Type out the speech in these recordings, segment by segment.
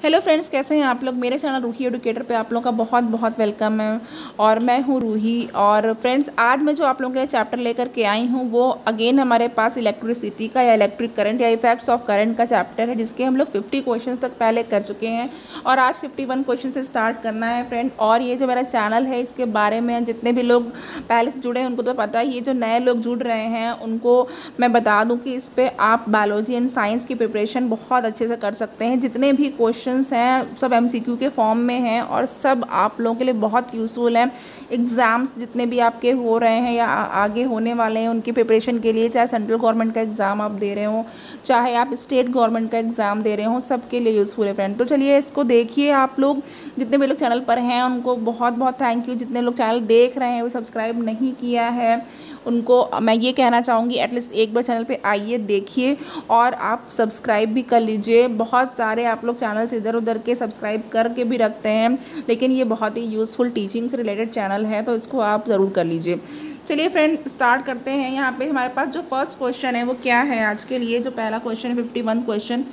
Hello friends, कैसे हैं आप लोग। मेरे चैनल रूही एडुकेटर पे आप लोगों का बहुत बहुत वेलकम है। और मैं हूँ रूही। और फ्रेंड्स, आज मैं जो आप लोगों के लिए चैप्टर लेकर के आई हूँ वो अगेन हमारे पास इलेक्ट्रिसिटी का या इलेक्ट्रिक करंट या इफेक्ट्स ऑफ करंट का चैप्टर है, जिसके हम लोग 50 क्वेश्चन तक पहले कर चुके हैं और आज 51 क्वेश्चन से स्टार्ट करना है फ्रेंड। और ये जो मेरा चैनल है इसके बारे में जितने भी लोग पहले से जुड़े हैं उनको तो पता ही है, जो नए लोग जुड़ रहे हैं उनको मैं बता दूँ कि इस पर आप बायोलॉजी एंड साइंस की प्रिपरेशन बहुत अच्छे से कर सकते हैं। जितने भी क्वेश्चन हैं सब एमसीक्यू के फॉर्म में हैं और सब आप लोगों के लिए बहुत यूज़फुल हैं। एग्ज़ाम्स जितने भी आपके हो रहे हैं या आगे होने वाले हैं उनकी प्रिपरेशन के लिए, चाहे सेंट्रल गवर्नमेंट का एग्ज़ाम आप दे रहे हो चाहे आप स्टेट गवर्नमेंट का एग्ज़ाम दे रहे हो, सबके लिए यूज़फुल है फ्रेंड। तो चलिए इसको देखिए। आप लोग जितने भी लोग चैनल पर हैं उनको बहुत बहुत थैंक यू। जितने लोग चैनल देख रहे हैं वो सब्सक्राइब नहीं किया है उनको मैं ये कहना चाहूँगी एटलीस्ट एक बार चैनल पे आइए, देखिए और आप सब्सक्राइब भी कर लीजिए। बहुत सारे आप लोग चैनल से इधर उधर के सब्सक्राइब करके भी रखते हैं, लेकिन ये बहुत ही यूज़फुल टीचिंग से रिलेटेड चैनल है तो इसको आप ज़रूर कर लीजिए। चलिए फ्रेंड स्टार्ट करते हैं। यहाँ पे हमारे पास जो फर्स्ट क्वेश्चन है वो क्या है आज के लिए। जो पहला क्वेश्चन है 51 क्वेश्चन,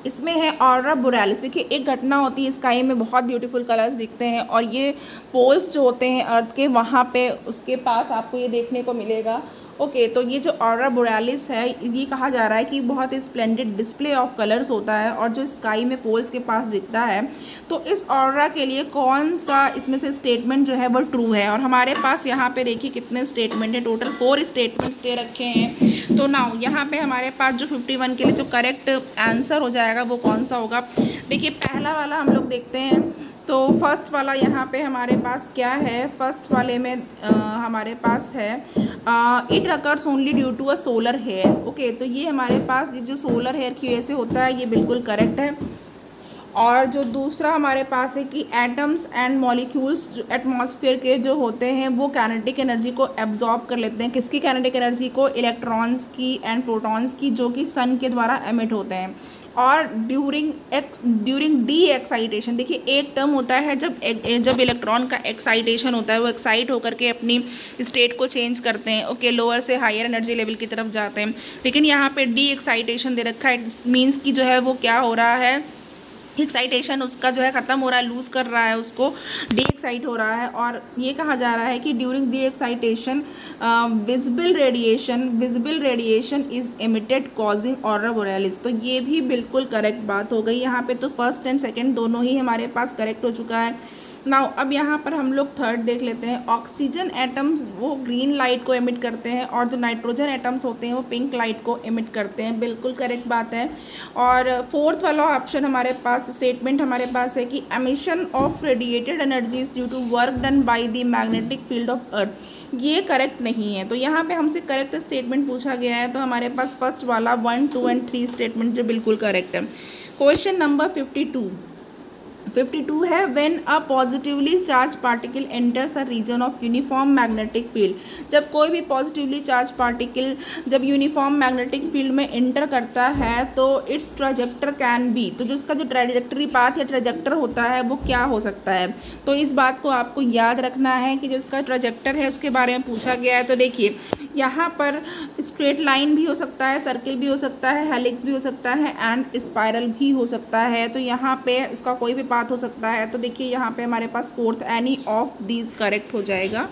इसमें है ऑरोरा बोरेलिस। देखिए एक घटना होती है, स्काई में बहुत ब्यूटीफुल कलर्स दिखते हैं और ये पोल्स जो होते हैं अर्थ के वहाँ पे उसके पास आपको ये देखने को मिलेगा। ओके, तो ये जो ऑरोरा बोरेलिस है ये कहा जा रहा है कि बहुत ही स्प्लेंडेड डिस्प्ले ऑफ कलर्स होता है और जो स्काई में पोल्स के पास दिखता है। तो इस ऑरोरा के लिए कौन सा इसमें से स्टेटमेंट जो है वो ट्रू है। और हमारे पास यहाँ पे देखिए कितने स्टेटमेंट है, टोटल 4 स्टेटमेंट्स दे रखे हैं। तो नाउ यहाँ पे हमारे पास जो 51 के लिए जो करेक्ट आंसर हो जाएगा वो कौन सा होगा। देखिए पहला वाला हम लोग देखते हैं। तो फर्स्ट वाला यहाँ पे हमारे पास क्या है, फर्स्ट वाले में हमारे पास है it occurs only due to a solar flare. Okay, तो ये हमारे पास ये जो सोलर हेयर की वजह से होता है ये बिल्कुल करेक्ट है। और जो दूसरा हमारे पास है कि एटम्स एंड मॉलिक्यूल्स जो एटमॉस्फेयर के जो होते हैं वो काइनेटिक एनर्जी को एब्जॉर्ब कर लेते हैं। किसकी काइनेटिक एनर्जी को, इलेक्ट्रॉन्स की एंड प्रोटॉन्स की, जो कि सन के द्वारा एमिट होते हैं। और ड्यूरिंग डी एक्साइटेशन, देखिए एक टर्म होता है जब इलेक्ट्रॉन का एक्साइटेशन होता है, वो एक्साइट होकर के अपनी स्टेट को चेंज करते हैं। ओके, लोअर से हायर एनर्जी लेवल की तरफ जाते हैं। लेकिन यहाँ पे डी एक्साइटेशन दे रखा है, मीन्स कि जो है वो क्या हो रहा है, एक्साइटेशन उसका जो है ख़त्म हो रहा है, लूज़ कर रहा है, उसको डी एक्साइट हो रहा है। और ये कहा जा रहा है कि during D excitation visible radiation is emitted causing aurora borealis. तो ये भी बिल्कुल करेक्ट बात हो गई यहाँ पे। तो फर्स्ट एंड सेकंड दोनों ही हमारे पास करेक्ट हो चुका है। नाउ अब यहाँ पर हम लोग थर्ड देख लेते हैं। ऑक्सीजन एटम्स वो ग्रीन लाइट को एमिट करते हैं और जो नाइट्रोजन एटम्स होते हैं वो पिंक लाइट को एमिट करते हैं, बिल्कुल करेक्ट बात है। और फोर्थ वाला ऑप्शन हमारे पास स्टेटमेंट हमारे पास है कि emission of radiated energies due to work done by the magnetic field of earth, ये करेक्ट नहीं है। तो यहाँ पे हमसे करेक्ट स्टेटमेंट पूछा गया है, तो हमारे पास फर्स्ट वाला 1, 2 एंड 3 स्टेटमेंट जो बिल्कुल करेक्ट है। क्वेश्चन नंबर 52 है when a positively charge particle enters a region of uniform magnetic field. जब कोई भी पॉजिटिवली चार्ज पार्टिकल जब यूनिफॉर्म मैग्नेटिक फील्ड में एंटर करता है तो इट्स ट्रेजेक्टर कैन बी, तो जो उसका जो ट्रेजेक्टरी पाथ या ट्रेजेक्टर होता है वो क्या हो सकता है। तो इस बात को आपको याद रखना है कि जो उसका ट्रेजेक्टर है उसके बारे में पूछा गया है। तो देखिए यहाँ पर स्ट्रेट लाइन भी हो सकता है, सर्किल भी हो सकता है, हेलिक्स भी हो सकता है एंड स्पाइरल भी हो सकता है। तो यहाँ पे इसका कोई भी पाथ हो सकता है। तो देखिए यहाँ पे हमारे पास fourth any of these correct हो जाएगा।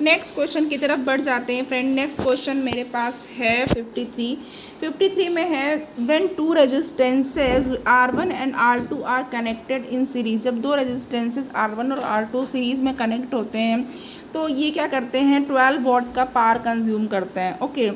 नेक्स्ट क्वेश्चन की तरफ बढ़ जाते हैं फ्रेंड। नेक्स्ट क्वेश्चन मेरे पास है 53 में है when two resistances R1 and R2 are connected in series. जब दो रेजिस्टेंसेज R1 और R2 सीरीज में कनेक्ट होते हैं तो ये क्या करते हैं, 12 वॉट का पावर कंज्यूम करते हैं। ओके,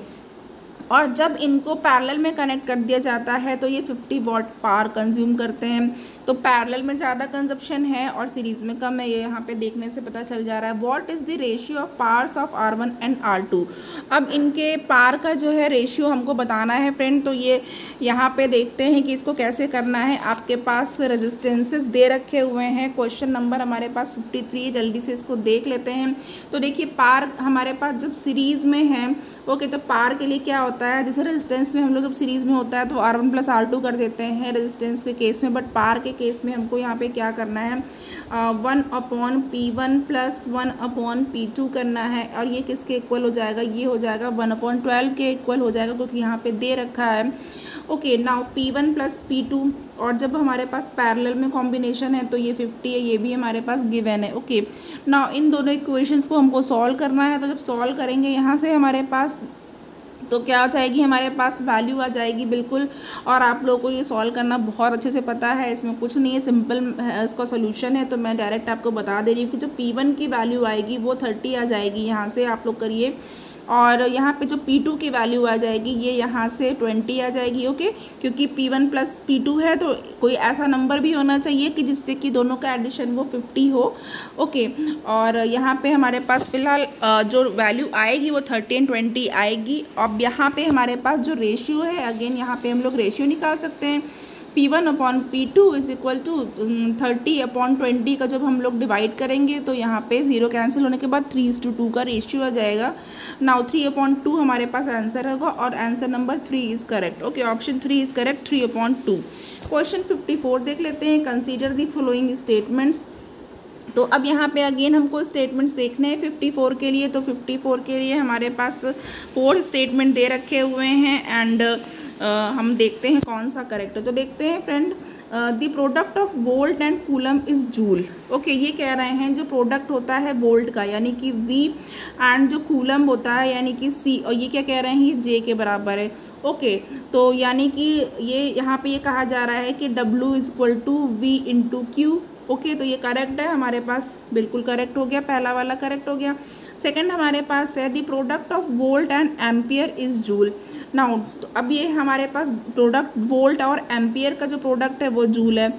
और जब इनको पैरेलल में कनेक्ट कर दिया जाता है तो ये 50 वॉट पावर कंज्यूम करते हैं। तो पैरेलल में ज़्यादा कंजप्शन है और सीरीज़ में कम है, ये यहाँ पे देखने से पता चल जा रहा है। What is the ratio of powers of R1 and R2। अब इनके पावर का जो है रेशियो हमको बताना है फ्रेंड। तो ये यहाँ पे देखते हैं कि इसको कैसे करना है। आपके पास रेजिस्टेंसेस दे रखे हुए हैं। क्वेश्चन नंबर हमारे पास 53, जल्दी से इसको देख लेते हैं। तो देखिए पावर हमारे पास जब सीरीज़ में है, ओके, तो पावर के लिए क्या होता है, जैसे रेजिस्टेंस में हम लोग जब सीरीज़ में होता है तो R1 + R2 कर देते हैं रेजिस्टेंस के केस में, बट पावर के केस में हमको यहाँ पे क्या करना है, 1/P1 + 1/P2 करना है। और ये किसके इक्वल हो जाएगा, ये हो जाएगा 1/12 के इक्वल हो जाएगा, क्योंकि यहाँ पे दे रखा है। ओके, नाउ P1 + P2 और जब हमारे पास पैरेलल में कॉम्बिनेशन है तो ये 50 है, ये भी हमारे पास गिवन है। ओके, नाउ इन दोनों इक्वेशंस को हमको सॉल्व करना है। तो जब सॉल्व करेंगे यहाँ से हमारे पास तो क्या आ जाएगी, हमारे पास वैल्यू आ जाएगी बिल्कुल। और आप लोगों को ये सॉल्व करना बहुत अच्छे से पता है, इसमें कुछ नहीं है, सिंपल इसका सॉल्यूशन है। तो मैं डायरेक्ट आपको बता दे रही हूँ कि जो P1 की वैल्यू आएगी वो 30 आ जाएगी, यहाँ से आप लोग करिए। और यहाँ पे जो P2 की वैल्यू आ जाएगी ये यहाँ से 20 आ जाएगी। ओके, क्योंकि P1 प्लस P2 है तो कोई ऐसा नंबर भी होना चाहिए कि जिससे कि दोनों का एडिशन वो 50 हो। ओके, और यहाँ पे हमारे पास फिलहाल जो वैल्यू आएगी वो 30 और 20 आएगी। अब यहाँ पे हमारे पास जो रेशियो है, अगेन यहाँ पे हम लोग रेशियो निकाल सकते हैं। P1 upon P2 is equal to 30 upon 20 का जब हम लोग डिवाइड करेंगे तो यहाँ पे 0 कैंसिल होने के बाद 3:2 का रेशियो आ जाएगा। नाउ 3/2 हमारे पास आंसर होगा और answer number 3 is correct. Okay, option 3 is correct, 3/2। Question 54 देख लेते हैं। Consider the following statements. तो अब यहाँ पे अगेन हमको स्टेटमेंट्स देखने हैं 54 के लिए। तो 54 के लिए हमारे पास 4 स्टेटमेंट दे रखे हुए हैं एंड हम देखते हैं कौन सा करेक्ट है। तो देखते हैं friend, the product of volt and coulomb is joule. Okay, ये कह रहे हैं जो प्रोडक्ट होता है वोल्ट का यानी कि V एंड जो कूलम होता है यानी कि C, और ये क्या कह रहे हैं, ये J के बराबर है। ओके, तो यानी कि ये यहाँ पे ये कहा जा रहा है कि W is equal to V into Q। Okay, तो ये करेक्ट है, हमारे पास बिल्कुल करेक्ट हो गया, पहला वाला करेक्ट हो गया। सेकंड हमारे पास है the product of volt and ampere is joule. Now तो अब ये हमारे पास प्रोडक्ट वोल्ट और एम्पियर का जो प्रोडक्ट है वो जूल है।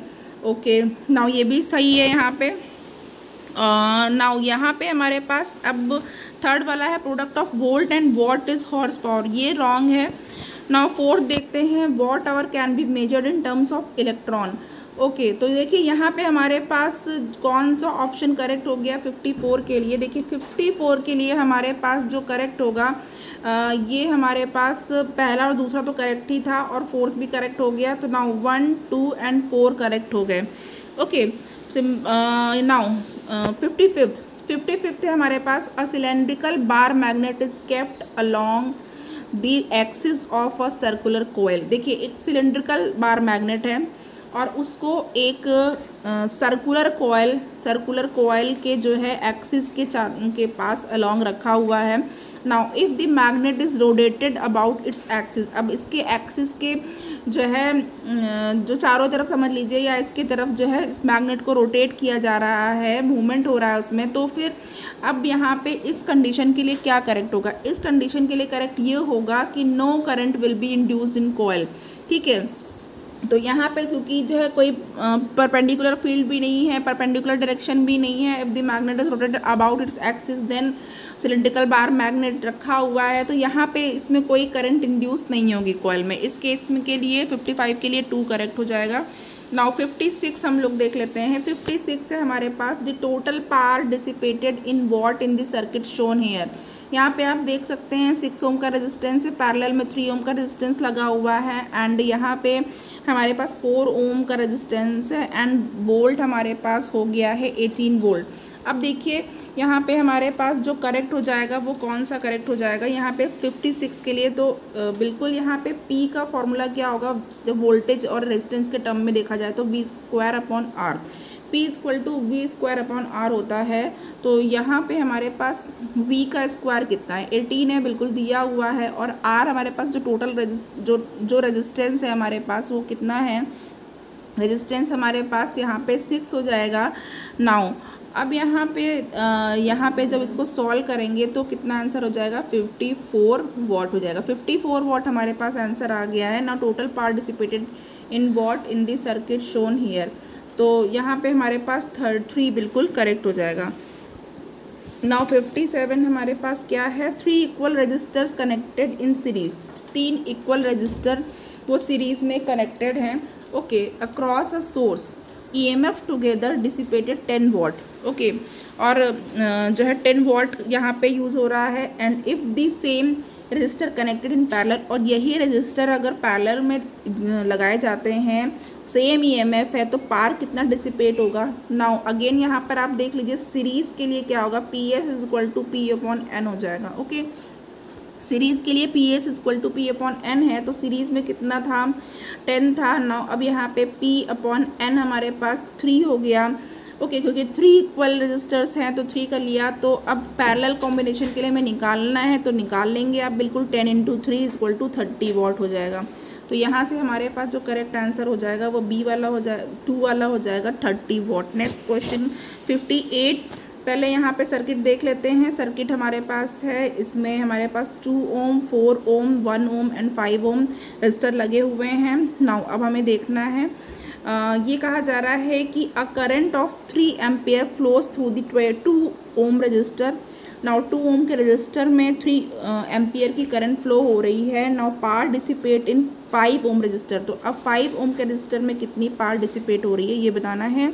ओके, नाउ ये भी सही है यहाँ पे। नाउ यहाँ पे हमारे पास अब थर्ड वाला है product of volt and watt is horse power, ये रॉन्ग है। नाउ फोर्थ देखते हैं, watt hour can be measured in terms of electron. Okay, तो देखिए यहाँ पे हमारे पास कौन सा ऑप्शन करेक्ट हो गया 54 के लिए। देखिए 54 के लिए हमारे पास जो करेक्ट होगा ये हमारे पास पहला और दूसरा तो करेक्ट ही था और फोर्थ भी करेक्ट हो गया। तो नाउ 1, 2 एंड 4 करेक्ट हो गए। ओके, नाउ 55th है हमारे पास, a cylindrical bar magnet is kept along the axis of a circular coil. देखिए एक सिलेंड्रिकल बार मैग्नेट है और उसको एक सर्कुलर कोयल के जो है एक्सिस के पास अलोंग रखा हुआ है। Now if the magnet is rotated about its axis, अब इसके एक्सिस के जो है जो चारों तरफ समझ लीजिए या इसके तरफ जो है इस मैग्नेट को रोटेट किया जा रहा है, मूवमेंट हो रहा है उसमें, तो फिर अब यहाँ पे इस कंडीशन के लिए क्या करेक्ट होगा, इस कंडीशन के लिए करेक्ट ये होगा कि no current will be induced in coil. ठीक है, तो यहाँ पे क्योंकि जो है कोई परपेंडिकुलर फील्ड भी नहीं है, परपेंडिकुलर डायरेक्शन भी नहीं है, if the magnet is rotated about its axis then cylindrical bar magnet रखा हुआ है, तो यहाँ पे इसमें कोई करंट इंड्यूस नहीं होगी कॉइल में। इस केस में के लिए 55 के लिए 2 करेक्ट हो जाएगा। नाउ 56 हम लोग देख लेते हैं। 56 है हमारे पास, the total power dissipated in watt in the circuit shown here. यहाँ पे आप देख सकते हैं 6 ओम का रेजिस्टेंस है, पैरेलल में 3 ओम का रेजिस्टेंस लगा हुआ है एंड यहाँ पे हमारे पास 4 ओम का रेजिस्टेंस है एंड वोल्ट हमारे पास हो गया है 18 वोल्ट। अब देखिए यहाँ पे हमारे पास जो करेक्ट हो जाएगा वो कौन सा करेक्ट हो जाएगा यहाँ पे 56 के लिए, तो बिल्कुल यहाँ पे P का फॉर्मूला क्या होगा जब वोल्टेज और रेजिस्टेंस के टर्म में देखा जाए तो V²/R, P=V²/R होता है। तो यहाँ पे हमारे पास V का स्क्वायर कितना है, 18 है, बिल्कुल दिया हुआ है, और R हमारे पास जो टोटल जो रेजिस्टेंस है हमारे पास वो कितना है, रेजिस्टेंस हमारे पास यहाँ पे 6 हो जाएगा। नाउ अब यहाँ पे जब इसको सॉल्व करेंगे तो कितना आंसर हो जाएगा, 54 वॉट हो जाएगा। 54 वॉट हमारे पास आंसर आ गया है। Now total power dissipated in watt in the circuit shown here, तो यहाँ पे हमारे पास 3 बिल्कुल करेक्ट हो जाएगा। नाउ 57 हमारे पास क्या है, 3 equal resistors connected in series. 3 equal resistor वो सीरीज़ में कनेक्टेड हैं। Okay, across a source EMF together dissipated 10 watt. Okay, और जो है 10 वॉट यहाँ पे यूज़ हो रहा है and if the same register connected in parallel, और यही रजिस्टर अगर पैरेलल में लगाए जाते हैं, सेम EMF है, तो पावर कितना डिसिपेट होगा। नाउ अगेन यहाँ पर आप देख लीजिए सीरीज़ के लिए क्या होगा, PS = P/N हो जाएगा। ओके, सीरीज़ के लिए P S equal to P upon N है, तो सीरीज़ में कितना था 10 था। नाउ अब यहाँ पे पी अपॉन एन हमारे पास 3 हो गया। ओके, क्योंकि 3 इक्वल रजिस्टर्स हैं तो 3 कर लिया। तो अब पैरेलल कॉम्बिनेशन के लिए हमें निकालना है, तो निकाल लेंगे आप बिल्कुल। 10 × 3 इक्वल टू 30 वॉट हो जाएगा। तो यहाँ से हमारे पास जो करेक्ट आंसर हो जाएगा वो बी वाला हो जाए 2 वाला हो जाएगा 30 वॉट। Next question 58। पहले यहाँ पे सर्किट देख लेते हैं। सर्किट हमारे पास है, इसमें हमारे पास 2 ओम 4 ओम 1 ओम एंड 5 ओम रजिस्टर लगे हुए हैं। नाउ अब हमें देखना है, ये कहा जा रहा है कि a current of 3 ampere flows through the 2 ohm resistor. Now 2 ohm के रजिस्टर में 3 एम्पियर की करंट फ्लो हो रही है। नाउ पावर डिसिपेट इन 5 ओम रजिस्टर। तो अब 5 ओम के रजिस्टर में कितनी पावर डिसिपेट हो रही है ये बताना है।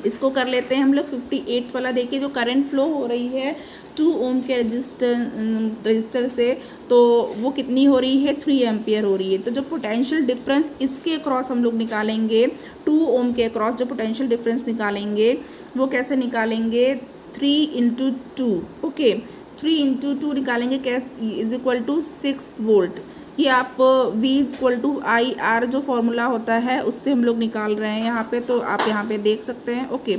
इसको कर लेते हैं हम लोग 58 वाला। देखिए जो करंट फ्लो हो रही है 2 ओम के रजिस्टर से, तो वो कितनी हो रही है 3 एम्पियर हो रही है। तो जो पोटेंशियल डिफरेंस इसके अक्रॉस हम लोग निकालेंगे, 2 ओम के अक्रॉस जो पोटेंशियल डिफरेंस निकालेंगे वो कैसे निकालेंगे, 3 × 2। ओके, 3 × 2 निकालेंगे कैसे, इज इक्वल टू 6 वोल्ट। ये आप V = IR जो फॉर्मूला होता है उससे हम लोग निकाल रहे हैं यहाँ पे, तो आप यहाँ पे देख सकते हैं। ओके,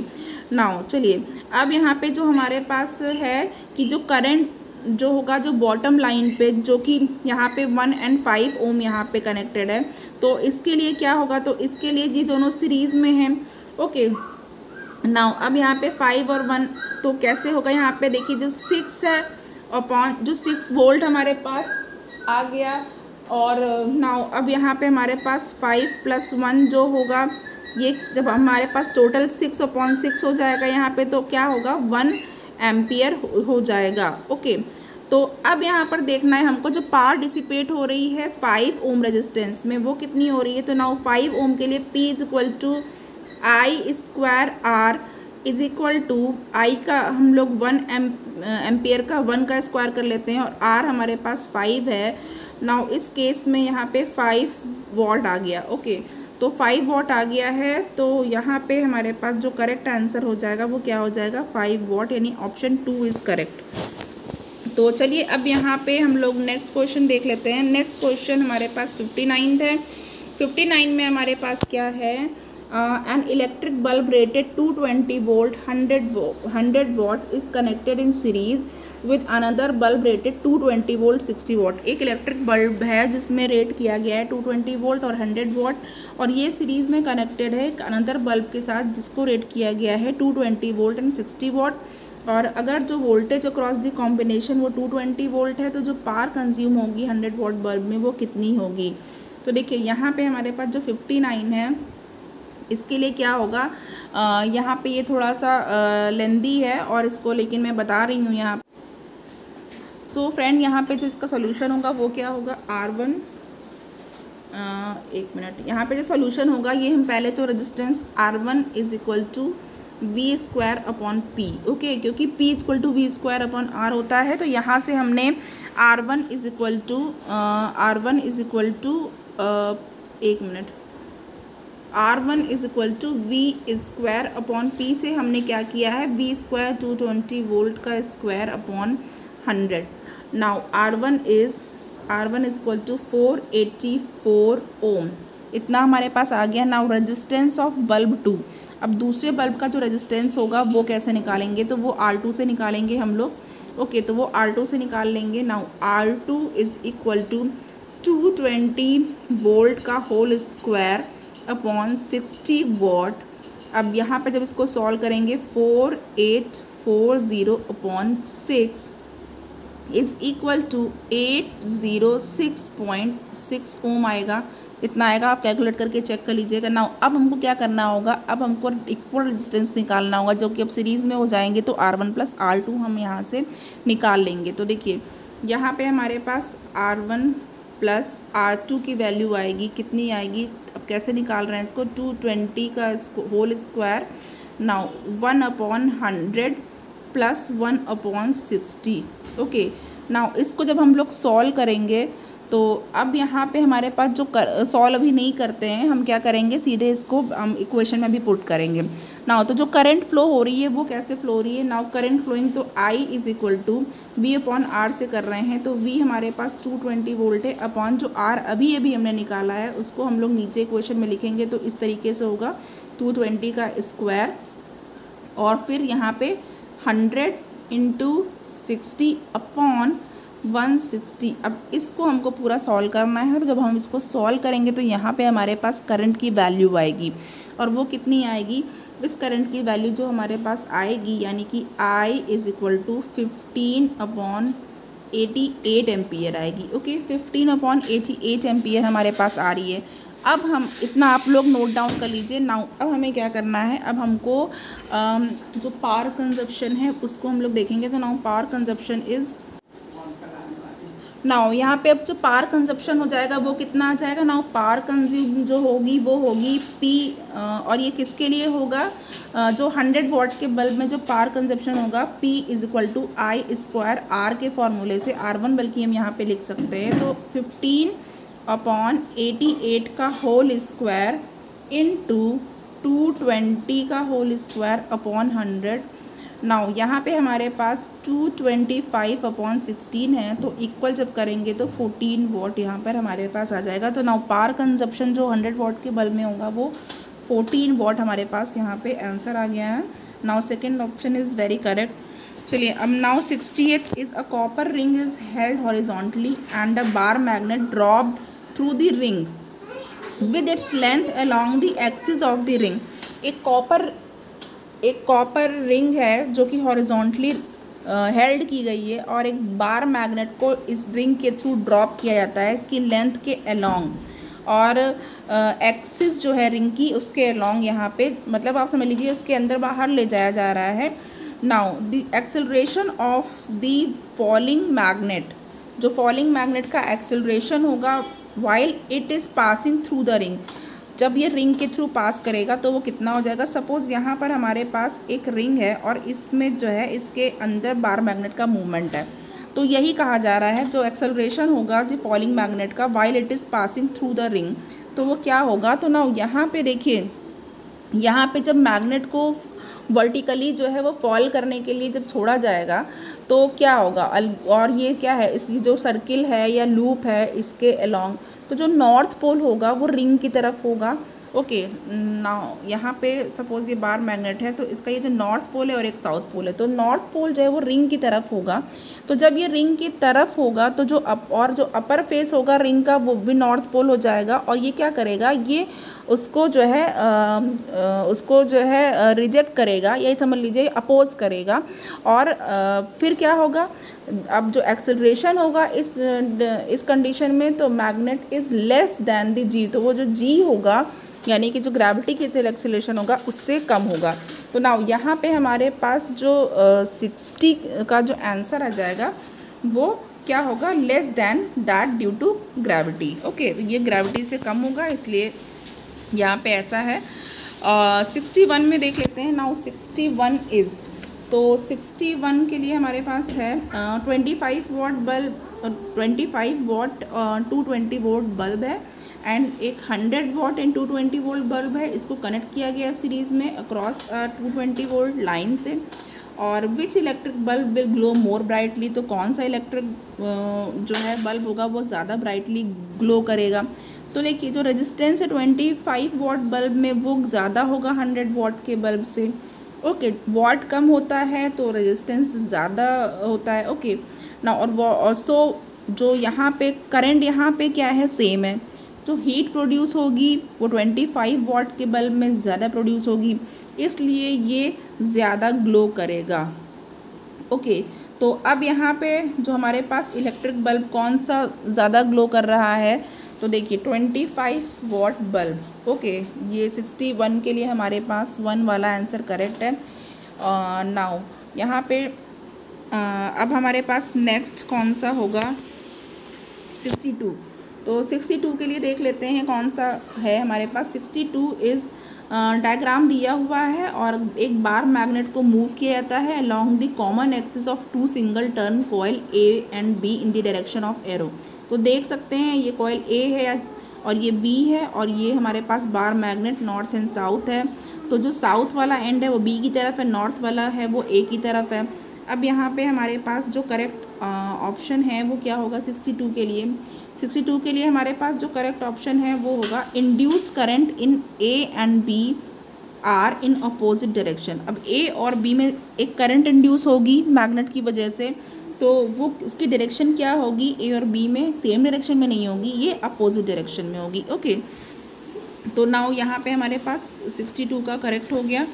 नाउ चलिए अब यहाँ पे जो हमारे पास है कि जो करंट जो होगा जो बॉटम लाइन पे, जो कि यहाँ पे 1 और 5 ओम यहाँ पे कनेक्टेड है, तो इसके लिए क्या होगा, तो इसके लिए ये दोनों सीरीज़ में हैं। ओके, नाउ अब यहाँ पे 5 और 1 तो कैसे होगा, यहाँ पे देखिए जो 6 है अपॉन जो 6 वोल्ट हमारे पास आ गया। और नाउ अब यहाँ पे हमारे पास 5 + 1 जो होगा, ये जब हमारे पास टोटल 6/6 हो जाएगा यहाँ पे, तो क्या होगा 1 एम्पियर हो जाएगा। ओके, तो अब यहाँ पर देखना है हमको जो पावर डिसिपेट हो रही है 5 ओम रेजिस्टेंस में वो कितनी हो रही है। तो नाउ 5 ओम के लिए P = I² R is equal to I का हम लोग 1 एम्पियर का 1 का स्क्वायर कर लेते हैं, और R हमारे पास 5 है। नाउ इस केस में यहाँ पे 5 वॉट आ गया। ओके, तो 5 वॉट आ गया है, तो यहाँ पे हमारे पास जो करेक्ट आंसर हो जाएगा वो क्या हो जाएगा 5 वॉट, यानी ऑप्शन 2 इज़ करेक्ट। तो चलिए अब यहाँ पे हम लोग नेक्स्ट क्वेश्चन देख लेते हैं। नेक्स्ट क्वेश्चन हमारे पास 59 है। 59 में हमारे पास क्या है, an electric bulb rated 220 volt 100 what is connected in series with another bulb rated 220 volt 60 what. एक इलेक्ट्रिक बल्ब है जिसमें रेट किया गया है 220 वोल्ट और 100 वॉट, और ये सीरीज़ में कनेक्टेड है एक अनदर बल्ब के साथ जिसको रेट किया गया है 220 वोल्ट एंड 60 वॉट। और अगर जो वोल्टेज अक्रॉस द कॉम्बिनेशन वो 220 वोल्ट है, तो जो पावर कंज्यूम होगी 100 वॉट बल्ब में वो कितनी होगी। तो देखिए यहाँ पे हमारे पास जो 59 है इसके लिए क्या होगा, यहाँ पे ये थोड़ा सा लेंदी है और इसको लेकिन मैं बता रही हूँ यहाँ। सो फ्रेंड यहाँ पे जो इसका सोल्यूशन होगा वो क्या होगा, R1 एक मिनट, यहाँ पे जो सोल्यूशन होगा ये हम पहले तो resistance R1 is equal to V² upon P। Okay, क्योंकि P = V² अपॉन R होता है, तो यहाँ से हमने R1 is equal to V² upon P से हमने क्या किया है, V² 220 वोल्ट का square upon 100। Now R1 is equal to 484 ohm, इतना हमारे पास आ गया। नाउ रेजिस्टेंस ऑफ बल्ब 2, अब दूसरे बल्ब का जो रेजिस्टेंस होगा वो कैसे निकालेंगे, तो वो R2 से निकालेंगे हम लोग। ओके, तो वो R2 से निकाल लेंगे। Now R2 is equal to 220 volt का होल स्क्वायर अपॉन 60 वॉट। अब यहाँ पे जब इसको सॉल्व करेंगे 4840 अपॉन 6 इज़ इक्वल टू 806.6 ओम आएगा। इतना आएगा, आप कैलकुलेट करके चेक कर लीजिएगा। ना अब हमको क्या करना होगा, अब हमको इक्वल रेजिस्टेंस निकालना होगा, जो कि अब सीरीज़ में हो जाएंगे, तो R1 + R2 हम यहाँ से निकाल लेंगे। तो देखिए यहाँ पे हमारे पास R1 + R2 की वैल्यू आएगी, कितनी आएगी, अब कैसे निकाल रहे हैं इसको, 220 का whole square. Now 1/100 + 1/60। Okay, now इसको जब हम लोग सॉल्व करेंगे, तो अब यहाँ पे हमारे पास जो सॉल्व अभी नहीं करते हैं, हम क्या करेंगे, सीधे इसको हम इक्वेशन में भी पुट करेंगे। नाउ तो जो करंट फ्लो हो रही है वो कैसे फ्लो हो रही है, नाउ करंट फ्लोइंग, तो I is equal to V upon R से कर रहे हैं, तो वी हमारे पास 220 वोल्ट है अपॉन जो आर अभी अभी हमने निकाला है उसको हम लोग नीचे इक्वेशन में लिखेंगे, तो इस तरीके से होगा 220 का स्क्वायर और फिर यहाँ पे 100 इंटू 60 अपॉन 160। अब इसको हमको पूरा सॉल्व करना है, तो जब हम इसको सॉल्व करेंगे तो यहाँ पे हमारे पास करंट की वैल्यू आएगी, और वो कितनी आएगी, इस करंट की वैल्यू जो हमारे पास आएगी यानी कि I is equal to 15/88 ampere आएगी। ओके, 15/88 एम्पियर हमारे पास आ रही है। अब हम इतना आप लोग नोट डाउन कर लीजिए। नाउ अब हमें क्या करना है, अब हमको जो पावर कंजप्शन है उसको हम लोग देखेंगे। तो now power consumption is, now यहाँ पे अब जो पावर कंजप्शन हो जाएगा वो कितना आ जाएगा, नाउ पावर कंज्यूम जो होगी वो होगी P, और ये किसके लिए होगा, जो 100 वॉट के बल्ब में जो पावर कंजप्शन होगा P is equal to I square R के फॉर्मूले से R1 बल्कि हम यहाँ पे लिख सकते हैं, तो 15/88 का होल स्क्वायर इंटू 220 का होल स्क्वायर अपॉन 100। नाउ यहाँ पे हमारे पास 225/16 है, तो इक्वल जब करेंगे तो 14 वॉट यहाँ पर हमारे पास आ जाएगा। तो नाउ पावर कंजप्शन जो 100 वॉट के बल्ब में होगा वो 14 वॉट हमारे पास यहाँ पे आंसर आ गया है। Now second option is very correct. चलिए अब now 68 is a copper ring is held horizontally and a bar magnet dropped through the ring with its length along the axis of the ring. एक copper ring है जो कि horizontally held की गई है और एक बार मैग्नेट को इस रिंग के थ्रू ड्रॉप किया जाता है इसकी लेंथ के अलोंग, और एक्सिस जो है रिंग की उसके अलोंग यहाँ पे, मतलब आप समझ लीजिए उसके अंदर बाहर ले जाया जा रहा है। Now the acceleration of the falling magnet, जो फॉलिंग मैग्नेट का एक्सेलरेशन होगा while it is passing through the ring, जब ये रिंग के थ्रू पास करेगा तो वो कितना हो जाएगा। सपोज़ यहाँ पर हमारे पास एक रिंग है और इसमें जो है इसके अंदर बार मैग्नेट का मूवमेंट है, तो यही कहा जा रहा है जो एक्सेलरेशन होगा जो फॉलिंग मैग्नेट का while it is passing through the ring, तो वो क्या होगा। तो ना यहाँ पे देखिए, यहाँ पे जब मैग्नेट को वर्टिकली जो है वो फॉल करने के लिए जब छोड़ा जाएगा तो क्या होगा, और ये क्या है, इस जो सर्किल है या लूप है इसके अलोंग, तो जो नॉर्थ पोल होगा वो रिंग की तरफ होगा। ओके, नाउ यहाँ पे सपोज़ ये बार मैग्नेट है तो इसका ये जो नॉर्थ पोल है और एक साउथ पोल है, तो नॉर्थ पोल जो है वो रिंग की तरफ होगा। तो जब ये रिंग की तरफ होगा तो जो अपर फेस होगा रिंग का वो भी नॉर्थ पोल हो जाएगा, और ये क्या करेगा, ये उसको जो है रिजेक्ट करेगा, यही समझ लीजिए अपोज करेगा। और फिर क्या होगा, अब जो एक्सेलरेशन होगा इस कंडीशन में, तो magnet is less than the g, तो वो जो जी होगा यानी कि जो ग्रेविटी की एक्सेलरेशन होगा उससे कम होगा। तो नाउ यहाँ पे हमारे पास जो 60 का जो आंसर आ जाएगा वो क्या होगा, less than that due to gravity. Okay, तो ये ग्रेविटी से कम होगा, इसलिए यहाँ पे ऐसा है। 61 में देख लेते हैं। नाउ 61 इज़, तो 61 के लिए हमारे पास है 25 what bulb, 25 what 220 volt bulb है, एंड एक 100 वॉट एंड 220 वोल्ट बल्ब है। इसको कनेक्ट किया गया सीरीज़ में अक्रॉस 220 वोल्ट लाइन से। और विच electric bulb will glow more brightly, तो कौन सा इलेक्ट्रिक जो है बल्ब होगा वो ज़्यादा ब्राइटली ग्लो करेगा। तो देखिए जो रेजिस्टेंस है 25 वॉट बल्ब में वो ज़्यादा होगा 100 वॉट के बल्ब से। ओके, वॉट कम होता है तो रेजिस्टेंस ज़्यादा होता है। ओके ना, और सो जो यहाँ पे करंट यहाँ पे क्या है, सेम है, तो हीट प्रोड्यूस होगी वो 25 वॉट के बल्ब में ज़्यादा प्रोड्यूस होगी, इसलिए ये ज़्यादा ग्लो करेगा। ओके, तो अब यहाँ पे जो हमारे पास इलेक्ट्रिक बल्ब कौन सा ज़्यादा ग्लो कर रहा है, तो देखिए 25 वॉट बल्ब। ओके, ये 61 के लिए हमारे पास 1 वाला आंसर करेक्ट है। नाउ यहाँ पे अब हमारे पास नेक्स्ट कौन सा होगा, 62। तो 62 के लिए देख लेते हैं कौन सा है हमारे पास। 62 इज़ डायग्राम दिया हुआ है और एक बार मैग्नेट को मूव किया जाता है along the common axis of 2 single turn coil A and B in the direction of arrow. तो देख सकते हैं ये कॉइल A है और ये बी है, और ये हमारे पास bar magnet north and south है। तो जो साउथ वाला एंड है वो बी की तरफ है, नॉर्थ वाला है वो ए की तरफ है। अब यहाँ पे हमारे पास जो करेक्ट ऑप्शन है वो क्या होगा 62 के लिए। 62 के लिए हमारे पास जो करेक्ट ऑप्शन है वो होगा induced current in A and B are in opposite direction. अब ए और बी में एक करंट इंड्यूस होगी मैग्नेट की वजह से, तो वो उसकी डायरेक्शन क्या होगी, ए और बी में सेम डायरेक्शन में नहीं होगी, ये अपोजिट डायरेक्शन में होगी। ओके, तो नाउ यहाँ पे हमारे पास 62 का करेक्ट हो गया।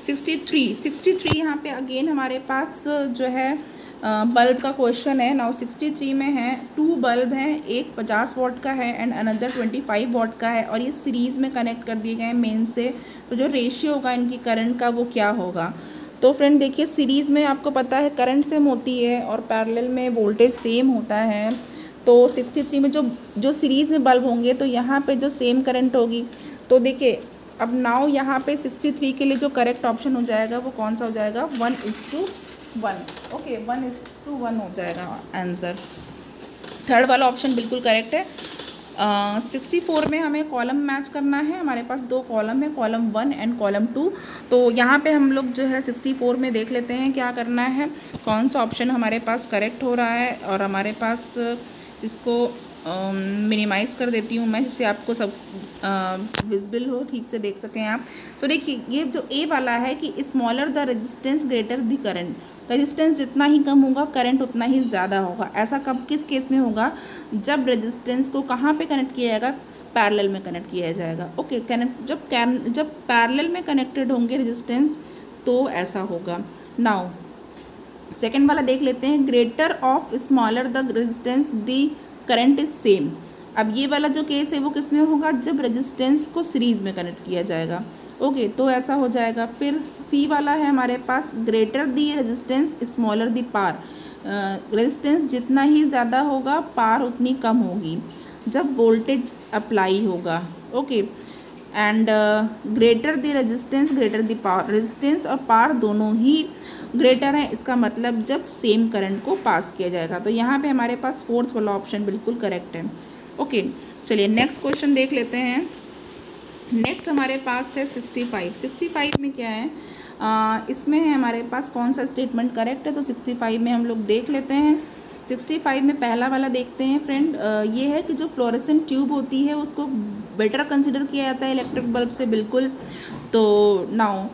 63 यहाँ पे अगेन हमारे पास जो है बल्ब का क्वेश्चन है। नाउ 63 में है 2 बल्ब हैं, एक 50 वॉट का है एंड अनदर 25 वॉट का है, और ये सीरीज़ में कनेक्ट कर दिए गए हैं मेन से। तो जो रेशियो होगा इनकी करंट का वो क्या होगा। तो फ्रेंड देखिए, सीरीज़ में आपको पता है करंट सेम होती है और पैरेलल में वोल्टेज सेम होता है। तो 63 में जो सीरीज़ में बल्ब होंगे तो यहाँ पे जो सेम करंट होगी। तो देखिए अब नाउ यहाँ पे 63 के लिए जो करेक्ट ऑप्शन हो जाएगा वो कौन सा हो जाएगा, 1:1। ओके, 1:1 हो जाएगा आंसर। थर्ड वाला ऑप्शन बिल्कुल करेक्ट है। 64 में हमें कॉलम मैच करना है। हमारे पास 2 कॉलम है, कॉलम 1 एंड कॉलम 2। तो यहाँ पे हम लोग जो है 64 में देख लेते हैं क्या करना है, कौन सा ऑप्शन हमारे पास करेक्ट हो रहा है। और हमारे पास इसको मिनिमाइज़ कर देती हूँ मैं, जिससे आपको सब विजिबल हो, ठीक से देख सकें आप। तो देखिए ये जो ए वाला है कि smaller the resistance greater the current, resistance जितना ही कम होगा करंट उतना ही ज़्यादा होगा। ऐसा कब किस केस में होगा, जब रेजिस्टेंस को कहाँ पे कनेक्ट किया जाएगा, पैरेलल में कनेक्ट किया जाएगा। ओके, जब पैरेलल में कनेक्टेड होंगे रेजिस्टेंस तो ऐसा होगा। नाउ सेकेंड वाला देख लेते हैं, greater of smaller the resistance the current is same. अब ये वाला जो केस है वो किस में होगा, जब रेजिस्टेंस को सीरीज़ में कनेक्ट किया जाएगा। ओके, तो ऐसा हो जाएगा। फिर सी वाला है हमारे पास, greater the resistance smaller the power. Resistance जितना ही ज़्यादा होगा पार उतनी कम होगी जब वोल्टेज अप्लाई होगा। Okay, and greater the resistance greater the power, resistance और पार दोनों ही ग्रेटर है, इसका मतलब जब सेम करंट को पास किया जाएगा। तो यहाँ पे हमारे पास फोर्थ वाला ऑप्शन बिल्कुल करेक्ट है। ओके, चलिए नेक्स्ट क्वेश्चन देख लेते हैं। नेक्स्ट हमारे पास है 65 में क्या है, इसमें है हमारे पास कौन सा स्टेटमेंट करेक्ट है। तो 65 में हम लोग देख लेते हैं। 65 में पहला वाला देखते हैं फ्रेंड, ये है कि जो फ्लोरेसेंट ट्यूब होती है उसको बेटर कंसिडर किया जाता है इलेक्ट्रिक बल्ब से, बिल्कुल। तो नाउ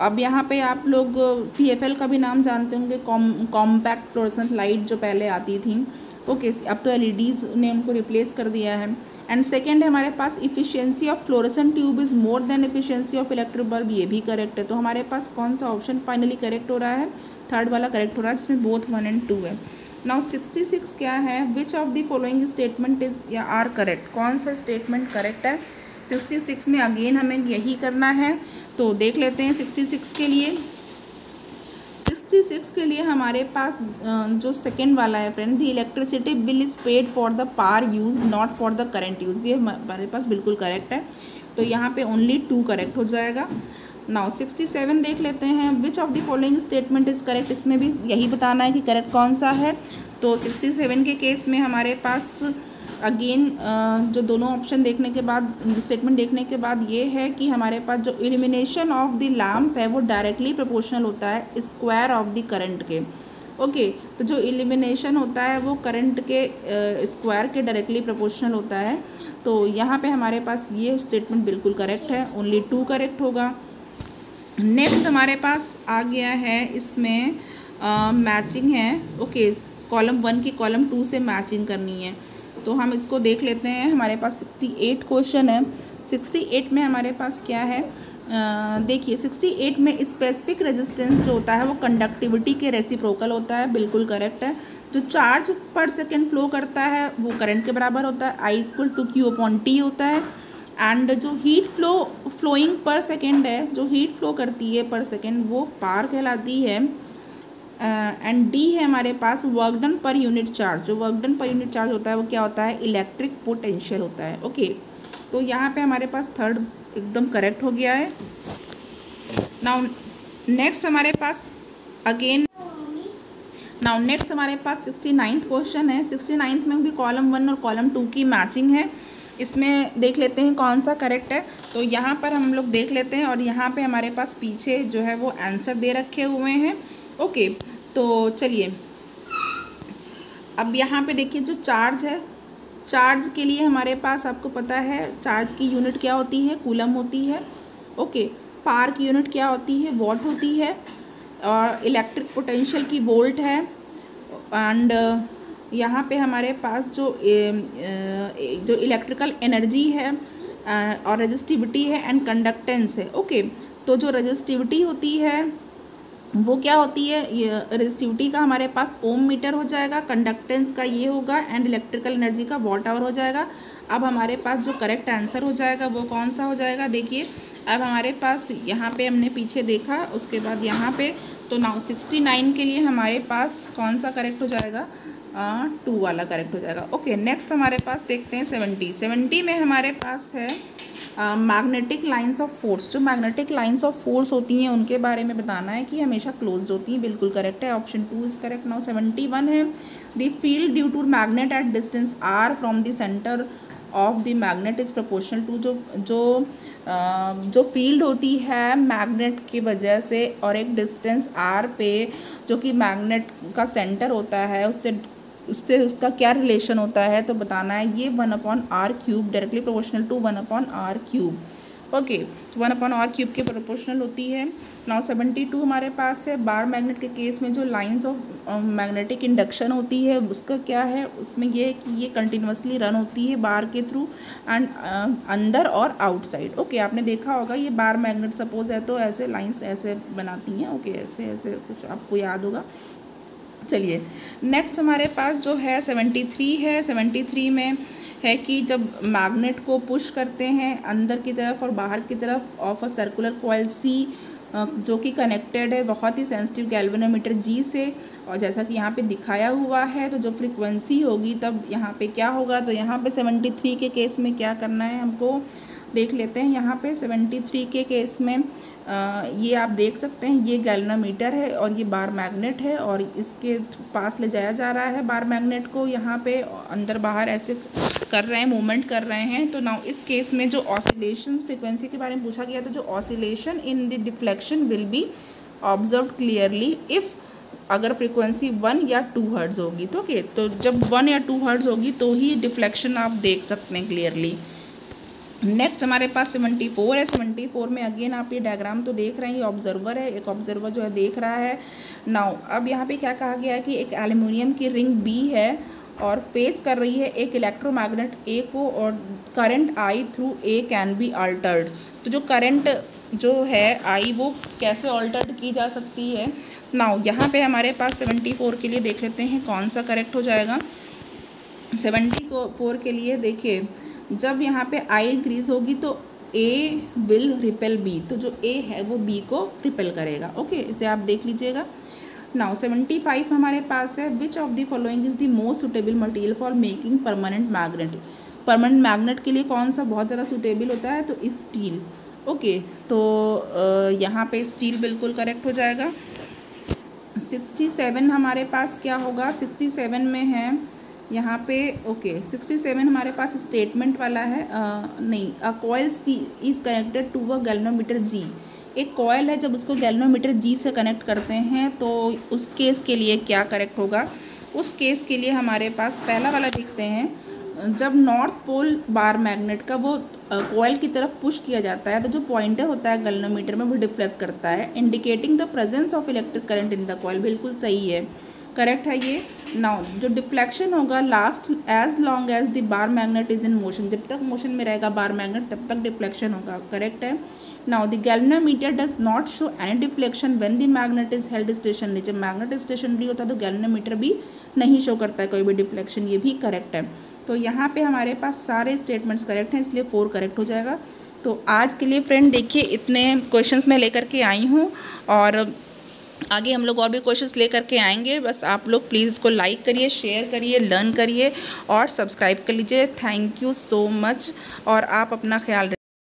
अब यहाँ पे आप लोग CFL का भी नाम जानते होंगे, कॉम्पैक्ट फ्लोरेसेंट लाइट जो पहले आती थी। ओके, अब तो LEDs ने उनको रिप्लेस कर दिया है। एंड सेकेंड है हमारे पास, efficiency of fluorescent tube is more than efficiency of electric bulb, ये भी करेक्ट है। तो हमारे पास कौन सा ऑप्शन फाइनली करेक्ट हो रहा है, थर्ड वाला करेक्ट हो रहा है, जिसमें बोथ 1 और 2 है। नाउ 66 क्या है, which of the following statement is या आर करेक्ट, कौन सा स्टेटमेंट करेक्ट है। 66 में अगेन हमें यही करना है। तो देख लेते हैं 66 के लिए। 66 के लिए हमारे पास जो सेकेंड वाला है friend, the electricity bill is paid for the power use not for the current use, ये हमारे पास बिल्कुल करेक्ट है। तो यहाँ पे ओनली 2 करेक्ट हो जाएगा। नाउ 67 देख लेते हैं, which of the following statement is correct, इसमें भी यही बताना है कि करेक्ट कौन सा है। तो 67 के केस में हमारे पास अगेन जो दोनों ऑप्शन देखने के बाद, स्टेटमेंट देखने के बाद ये है कि हमारे पास जो इल्यूमिनेशन ऑफ द लैम्प है वो डायरेक्टली प्रोपोर्शनल होता है स्क्वायर ऑफ द करंट के। ओके, तो जो इल्यूमिनेशन होता है वो करंट के स्क्वायर के डायरेक्टली प्रोपोर्शनल होता है। तो यहाँ पे हमारे पास ये स्टेटमेंट बिल्कुल करेक्ट है, ओनली 2 करेक्ट होगा। नेक्स्ट हमारे पास आ गया है, इसमें मैचिंग है। ओके, कॉलम 1 की कॉलम 2 से मैचिंग करनी है, तो हम इसको देख लेते हैं। हमारे पास 68 क्वेश्चन है। 68 में हमारे पास क्या है, देखिए 68 में स्पेसिफिक रेजिस्टेंस जो होता है वो कंडक्टिविटी के रेसिप्रोकल होता है, बिल्कुल करेक्ट है। जो चार्ज पर सेकेंड फ्लो करता है वो करंट के बराबर होता है, I = Q/T होता है। एंड जो हीट फ्लोइंग पर सेकेंड है, जो हीट फ्लो करती है पर सेकेंड, वो पावर कहलाती है। एंड डी है हमारे पास work done per unit charge, जो work done per unit charge होता है वो क्या होता है, इलेक्ट्रिक पोटेंशियल होता है। ओके, तो यहाँ पे हमारे पास थर्ड एकदम करेक्ट हो गया है। नाउ नेक्स्ट हमारे पास अगेन नाउ नेक्स्ट हमारे पास 69th क्वेश्चन है। 69th में भी कॉलम 1 और कॉलम 2 की मैचिंग है। इसमें देख लेते हैं कौन सा करेक्ट है। तो यहाँ पर हम लोग देख लेते हैं और यहाँ पे हमारे पास पीछे जो है वो आंसर दे रखे हुए हैं। ओके, तो चलिए अब यहाँ पे देखिए जो चार्ज है, चार्ज के लिए हमारे पास आपको पता है चार्ज की यूनिट क्या होती है, कूलम होती है। ओके, पावर की यूनिट क्या होती है, वॉट होती है। और इलेक्ट्रिक पोटेंशियल की वोल्ट है। एंड यहाँ पे हमारे पास जो इलेक्ट्रिकल एनर्जी है और रेजिस्टिविटी है एंड कंडक्टेंस है। ओके, तो जो रेजिस्टिविटी होती है वो क्या होती है, ये रेजिस्टिविटी का हमारे पास ओम मीटर हो जाएगा, कंडक्टेंस का ये होगा एंड इलेक्ट्रिकल एनर्जी का वॉट आवर हो जाएगा। अब हमारे पास जो करेक्ट आंसर हो जाएगा वो कौन सा हो जाएगा, देखिए अब हमारे पास यहाँ पे हमने पीछे देखा, उसके बाद यहाँ पे, तो नाउ 69 के लिए हमारे पास कौन सा करेक्ट हो जाएगा, 2 वाला करेक्ट हो जाएगा। ओके, नेक्स्ट हमारे पास देखते हैं 70 में हमारे पास है मैग्नेटिक लाइंस ऑफ फोर्स। जो मैग्नेटिक लाइंस ऑफ फोर्स होती हैं उनके बारे में बताना है कि हमेशा क्लोज्ड होती हैं। बिल्कुल करेक्ट है, ऑप्शन 2 इज करेक्ट। नाउ 71 है the field due to magnet at distance r from the centre of the magnet is proportional to. जो फील्ड होती है मैग्नेट की वजह से और एक डिस्टेंस r पे जो कि मैग्नेट का सेंटर होता है उससे उसका क्या रिलेशन होता है, तो बताना है ये 1/r³ directly proportional to 1/r³। Okay, 1/r³ के प्रोपोर्शनल होती है। नाउ 72 हमारे पास है बार मैग्नेट के केस में जो लाइंस ऑफ मैग्नेटिक इंडक्शन होती है उसका क्या है, उसमें ये है कि ये कंटिन्यूसली रन होती है बार के थ्रू एंड अंदर और आउटसाइड। ओके, आपने देखा होगा ये बार मैग्नेट सपोज है तो ऐसे लाइंस ऐसे बनाती हैं। ओके, ऐसे ऐसे कुछ आपको याद होगा। चलिए नेक्स्ट हमारे पास जो है 73 है। 73 में है कि जब मैग्नेट को पुश करते हैं अंदर की तरफ और बाहर की तरफ of a circular coil C जो कि कनेक्टेड है बहुत ही सेंसिटिव गैल्वेनोमीटर जी से, और जैसा कि यहाँ पे दिखाया हुआ है, तो जो फ्रीक्वेंसी होगी तब यहाँ पे क्या होगा, तो यहाँ पे 73 के केस में क्या करना है हमको देख लेते हैं। यहाँ पे 73 के केस में ये आप देख सकते हैं ये गैल्वेनोमीटर है और ये बार मैग्नेट है और इसके पास ले जाया जा रहा है बार मैग्नेट को, यहाँ पे अंदर बाहर ऐसे कर रहे हैं, मूवमेंट कर रहे हैं। तो नाउ इस केस में जो ऑसिलेशन फ्रीक्वेंसी के बारे में पूछा गया, तो जो oscillation in the deflection will be observe clearly if अगर फ्रीक्वेंसी 1 या 2 हर्ट्ज़ होगी। तो ओके, तो जब 1 या 2 हर्ट्ज़ होगी तो ही डिफ्लेक्शन आप देख सकते हैं क्लियरली। नेक्स्ट हमारे पास 74 है। 74 में अगेन आप ये डायग्राम तो देख रहे हैं, ये ऑब्जर्वर है, एक ऑब्जर्वर जो है देख रहा है। नाउ अब यहाँ पे क्या कहा गया है कि एक एल्युमिनियम की रिंग बी है और फेस कर रही है एक इलेक्ट्रोमैग्नेट ए को और current I through a can be altered. तो जो करंट जो है आई वो कैसे अल्टर्ड की जा सकती है। नाउ यहाँ पे हमारे पास 74 के लिए देख लेते हैं कौन सा करेक्ट हो जाएगा। 74 के लिए देखिए जब यहाँ पे आई इंक्रीज होगी तो ए विल रिपेल बी, तो जो ए है वो बी को रिपेल करेगा। ओके, इसे आप देख लीजिएगा। नाउ 75 हमारे पास है which of the following is the most suitable material for making permanent magnet. Permanent magnet के लिए कौन सा बहुत ज़्यादा सूटेबल होता है, तो स्टील। ओके, तो यहाँ पे स्टील बिल्कुल करेक्ट हो जाएगा। 67 हमारे पास क्या होगा, 67 में है यहाँ पे ओके 67 हमारे पास स्टेटमेंट वाला है। नहीं, a coil C is connected to a galvanometer G. एक कॉयल है, जब उसको गैल्वेनोमीटर जी से कनेक्ट करते हैं तो उस केस के लिए क्या करेक्ट होगा। उस केस के लिए हमारे पास पहला वाला देखते हैं, जब नॉर्थ पोल बार मैग्नेट का वो कॉयल की तरफ पुश किया जाता है तो जो पॉइंटर होता है गैल्वेनोमीटर में वो डिफ्लेक्ट करता है indicating the presence of electric current in the coil. बिल्कुल सही है, करेक्ट है ये। नाउ जो डिफ्लेक्शन होगा last as long as the bar magnet is in motion, जब तक मोशन में रहेगा बार मैग्नेट तब तक डिफ्लेक्शन होगा, करेक्ट है। Now the galvanometer does not show any deflection when the magnet is held stationary. जब मैग्नेट स्टेशनरी होता है तो गैल्वेनोमीटर भी नहीं शो करता है कोई भी डिफ्लेक्शन, ये भी करेक्ट है। तो यहाँ पे हमारे पास सारे स्टेटमेंट्स करेक्ट हैं, इसलिए 4 करेक्ट हो जाएगा। तो आज के लिए फ्रेंड देखिए इतने क्वेश्चंस मैं लेकर के आई हूँ और आगे हम लोग और भी क्वेश्चंस लेकर के आएंगे। बस आप लोग प्लीज़ इसको लाइक करिए, शेयर करिए, लर्न करिए और सब्सक्राइब कर लीजिए। थैंक यू सो मच और आप अपना ख्याल